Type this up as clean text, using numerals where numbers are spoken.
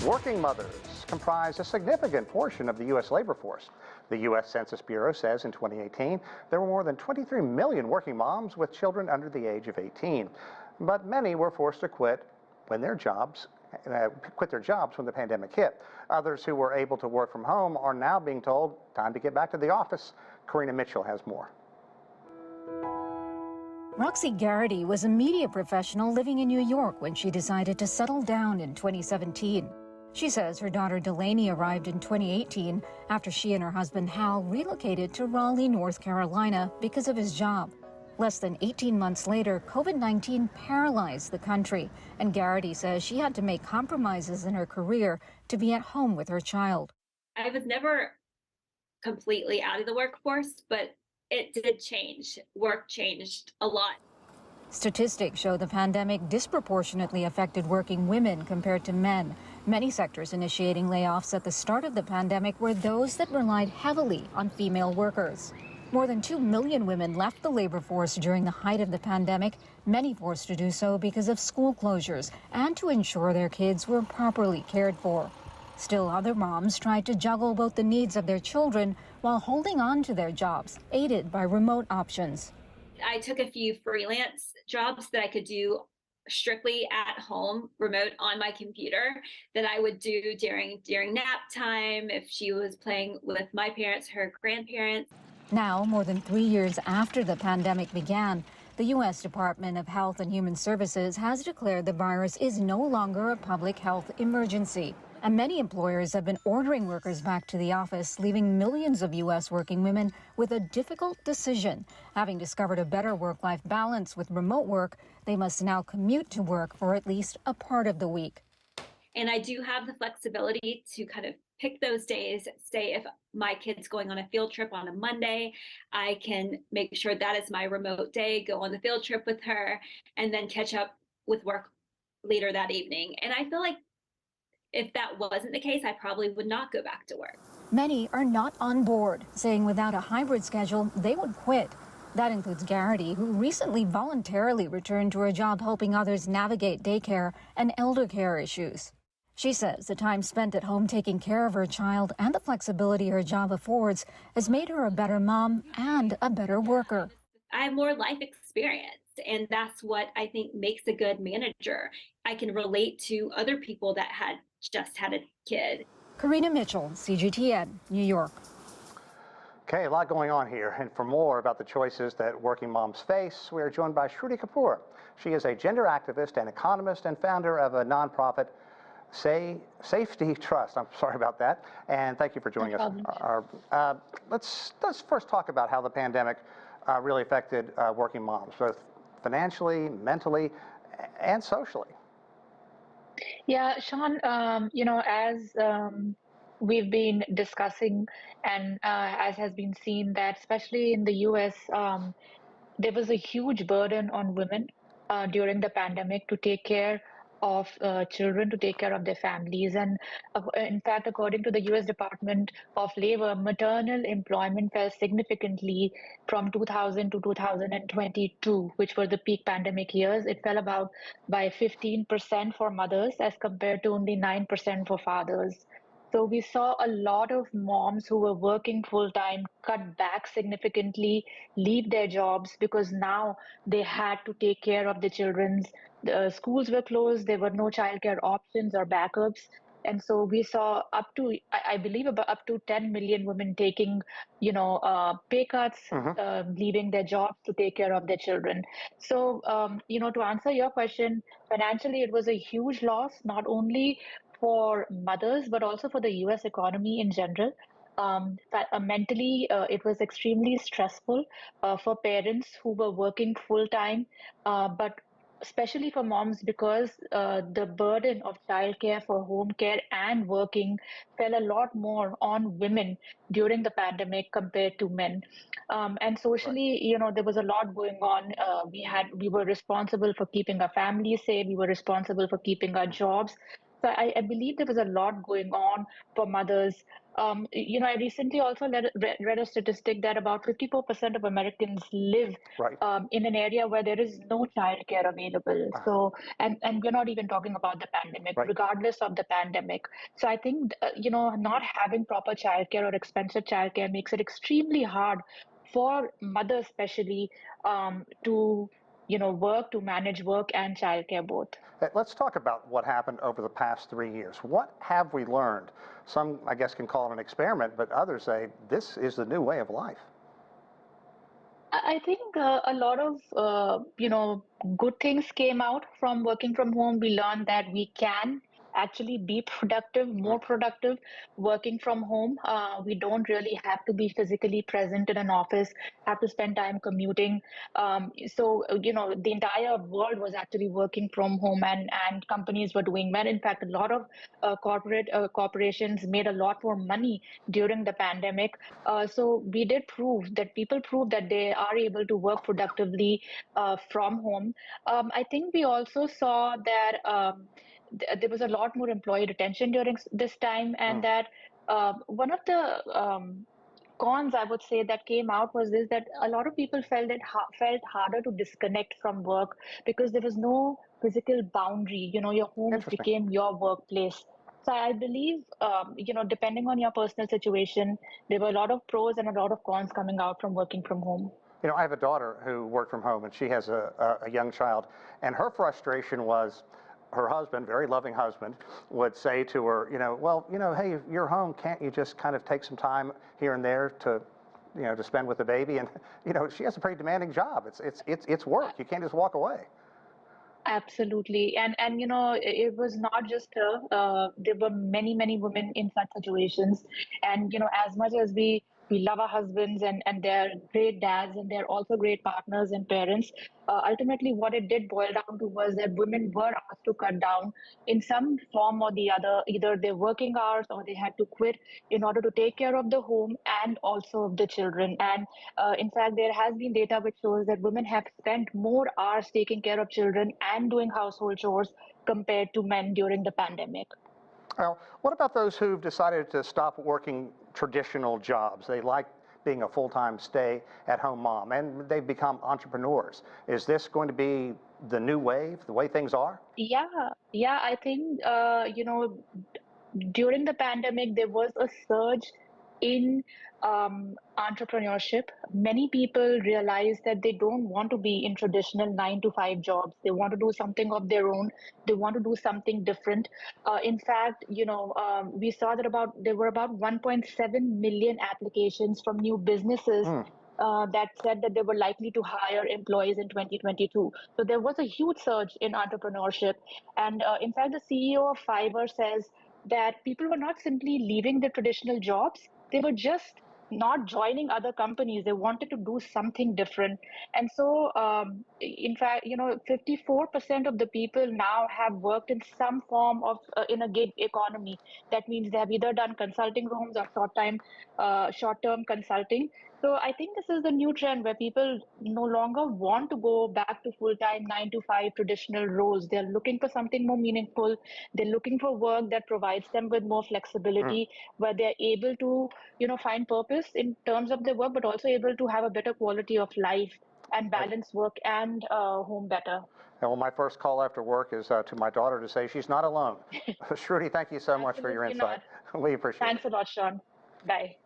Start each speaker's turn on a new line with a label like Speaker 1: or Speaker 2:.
Speaker 1: Working mothers comprise a significant portion of the U.S. labor force. The U.S. Census Bureau says in 2018 there were more than 23 million working moms with children under the age of 18. But many were forced to quit their jobs when the pandemic hit. Others who were able to work from home are now being told, time to get back to the office. Karina Mitchell has more.
Speaker 2: Roxy Garrity was a media professional living in New York when she decided to settle down in 2017. She says her daughter Delaney arrived in 2018 after she and her husband Hal relocated to Raleigh, North Carolina because of his job. Less than 18 months later, COVID-19 paralyzed the country, and Garrity says she had to make compromises in her career to be at home with her child.
Speaker 3: I was never completely out of the workforce, but it did change. Work changed a lot.
Speaker 2: Statistics show the pandemic disproportionately affected working women compared to men. Many sectors initiating layoffs at the start of the pandemic were those that relied heavily on female workers. More than 2 million women left the labor force during the height of the pandemic, many forced to do so because of school closures and to ensure their kids were properly cared for. Still, other moms tried to juggle both the needs of their children while holding on to their jobs, aided by remote options.
Speaker 3: I took a few freelance jobs that I could do strictly at home, remote on my computer, that I would do during nap time if she was playing with my parents, her grandparents.
Speaker 2: Now, more than 3 years after the pandemic began, the U.S. Department of Health and Human Services has declared the virus is no longer a public health emergency. And many employers have been ordering workers back to the office, leaving millions of U.S. working women with a difficult decision. Having discovered a better work-life balance with remote work, they must now commute to work for at least a part of the week.
Speaker 3: And I do have the flexibility to kind of pick those days. Say if my kid's going on a field trip on a Monday, I can make sure that is my remote day, go on the field trip with her, and then catch up with work later that evening. And I feel like if that wasn't the case, I probably would not go back to work.
Speaker 2: Many are not on board, saying without a hybrid schedule, they would quit. That includes Garrity, who recently voluntarily returned to her job helping others navigate daycare and elder care issues. She says the time spent at home taking care of her child and the flexibility her job affords has made her a better mom and a better worker.
Speaker 3: I have more life experience, and that's what I think makes a good manager. I can relate to other people that had just had a kid.
Speaker 2: Karina Mitchell, CGTN, New York.
Speaker 1: Okay, a lot going on here. And for more about the choices that working moms face, we are joined by Shruti Kapoor. She is a gender activist and economist and founder of a nonprofit, Sayfty Trust. I'm sorry about that. And thank you for joining us. Let's first talk about how the pandemic really affected working moms, both financially, mentally, and socially.
Speaker 4: Yeah, Sean, as we've been discussing and as has been seen that especially in the US, there was a huge burden on women during the pandemic to take care of children, to take care of their families. And in fact, according to the US Department of Labor, maternal employment fell significantly from 2000 to 2022, which were the peak pandemic years. It fell about by 15% for mothers as compared to only 9% for fathers. So we saw a lot of moms who were working full-time cut back significantly, leave their jobs because now they had to take care of the children's. The schools were closed, there were no childcare options or backups. And so we saw up to, I believe, about up to 10 million women taking, pay cuts, leaving their jobs to take care of their children. So, to answer your question, financially, it was a huge loss, not only for mothers, but also for the US economy in general. Mentally, it was extremely stressful for parents who were working full time, but especially for moms because the burden of childcare for home care and working fell a lot more on women during the pandemic compared to men. And socially, there was a lot going on. We were responsible for keeping our families safe. We were responsible for keeping our jobs. So I believe there was a lot going on for mothers I recently also read a statistic that about 54% of Americans live
Speaker 1: Right.
Speaker 4: in an area where there is no childcare available. So, and we're not even talking about the pandemic,
Speaker 1: Right.
Speaker 4: regardless of the pandemic. So I think, not having proper childcare or expensive childcare makes it extremely hard for mothers, especially, to, work, to manage work and childcare both.
Speaker 1: Let's talk about what happened over the past 3 years. What have we learned? Some, I guess, can call it an experiment, but others say this is the new way of life.
Speaker 4: I think a lot of good things came out from working from home. We learned that we can actually be productive, more productive working from home. We don't really have to be physically present in an office, have to spend time commuting. The entire world was actually working from home, and companies were doing well. In fact, a lot of corporations made a lot more money during the pandemic. So we did prove that people prove that they are able to work productively from home. I think we also saw that there was a lot more employee retention during this time, and that one of the cons, I would say, that came out was this: that a lot of people felt felt harder to disconnect from work because there was no physical boundary. Your homes
Speaker 1: Interesting.
Speaker 4: became your workplace. So I believe, depending on your personal situation, there were a lot of pros and a lot of cons coming out from working from home.
Speaker 1: I have a daughter who worked from home, and she has a young child, and her frustration was her husband, very loving husband, would say to her, hey, you're home, can't you just kind of take some time here and there to, to spend with the baby? And, she has a pretty demanding job. It's work. You can't just walk away.
Speaker 4: Absolutely. And it was not just her. There were many women in such situations. And as much as we love our husbands, and they're great dads, and they're also great partners and parents, ultimately what it did boil down to was that women were asked to cut down in some form or the other, either their working hours or they had to quit in order to take care of the home and also of the children. And in fact, there has been data which shows that women have spent more hours taking care of children and doing household chores compared to men during the pandemic.
Speaker 1: Well, what about those who've decided to stop working traditional jobs? They like being a full-time stay-at-home mom, and they've become entrepreneurs. Is this going to be the new wave, the way things are?
Speaker 4: Yeah, I think, during the pandemic, there was a surge in entrepreneurship. Many people realized that they don't want to be in traditional 9 to 5 jobs. They want to do something of their own. They want to do something different. In fact, we saw that there were about 1.7 million applications from new businesses that said that they were likely to hire employees in 2022. So there was a huge surge in entrepreneurship. And in fact, the CEO of Fiverr says that people were not simply leaving the traditional jobs, they were just not joining other companies. They wanted to do something different. And so, in fact, 54% of the people now have worked in some form of in a gig economy. That means they have either done consulting rooms or short-term consulting. So I think this is the new trend where people no longer want to go back to full-time 9 to 5 traditional roles. They're looking for something more meaningful. They're looking for work that provides them with more flexibility, where they're able to, find purpose in terms of their work, but also able to have a better quality of life and balance work and home better.
Speaker 1: And well, my first call after work is to my daughter to say she's not alone. Shruti, thank you so much for your
Speaker 4: Absolutely
Speaker 1: insight.
Speaker 4: not.
Speaker 1: We appreciate it.
Speaker 4: Thanks a lot, Sean. Bye.